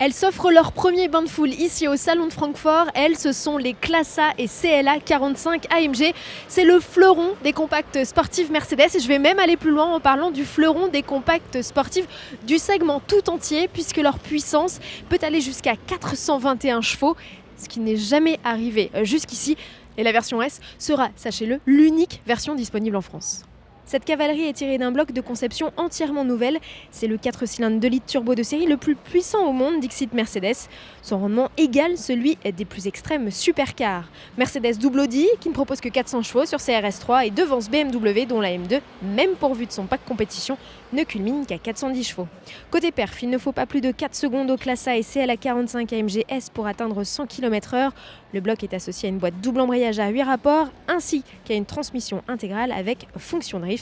Elles s'offrent leur premier bain de foule ici au Salon de Francfort. Elles, ce sont les Classe A et CLA 45 AMG. C'est le fleuron des compacts sportifs Mercedes. Et je vais même aller plus loin en parlant du fleuron des compacts sportifs du segment tout entier, puisque leur puissance peut aller jusqu'à 421 chevaux, ce qui n'est jamais arrivé jusqu'ici. Et la version S sera, sachez-le, l'unique version disponible en France. Cette cavalerie est tirée d'un bloc de conception entièrement nouvelle. C'est le 4 cylindres 2 litres turbo de série le plus puissant au monde, dixit Mercedes. Son rendement égale celui des plus extrêmes supercars. Mercedes double Audi, qui ne propose que 400 chevaux sur CRS3 et devance BMW, dont la M2, même pourvue de son pack compétition, ne culmine qu'à 410 chevaux. Côté perf, il ne faut pas plus de 4 secondes au Classe A et CLA 45 AMG S pour atteindre 100 km/h. Le bloc est associé à une boîte double embrayage à 8 rapports, ainsi qu'à une transmission intégrale avec fonction drift.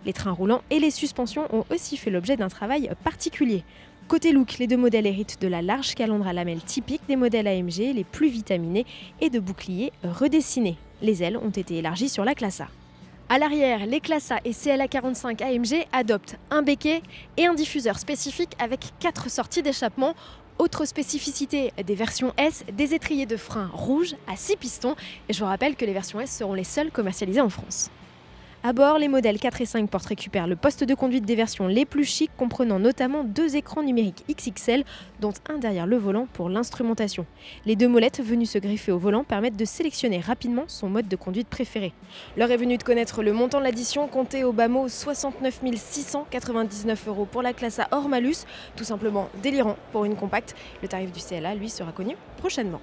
Les trains roulants et les suspensions ont aussi fait l'objet d'un travail particulier. Côté look, les deux modèles héritent de la large calandre à lamelles typique des modèles AMG, les plus vitaminés, et de boucliers redessinés. Les ailes ont été élargies sur la Classe A. À l'arrière, les Classe A et CLA 45 AMG adoptent un béquet et un diffuseur spécifique avec 4 sorties d'échappement. Autre spécificité des versions S, des étriers de frein rouges à 6 pistons. Et je vous rappelle que les versions S seront les seules commercialisées en France. À bord, les modèles 4 et 5 portent récupèrent le poste de conduite des versions les plus chics, comprenant notamment 2 écrans numériques XXL, dont un derrière le volant pour l'instrumentation. Les 2 molettes venues se greffer au volant permettent de sélectionner rapidement son mode de conduite préféré. L'heure est venue de connaître le montant de l'addition, compté au bas mot 69 699 € pour la Classe A hors malus, tout simplement délirant pour une compacte. Le tarif du CLA, lui, sera connu prochainement.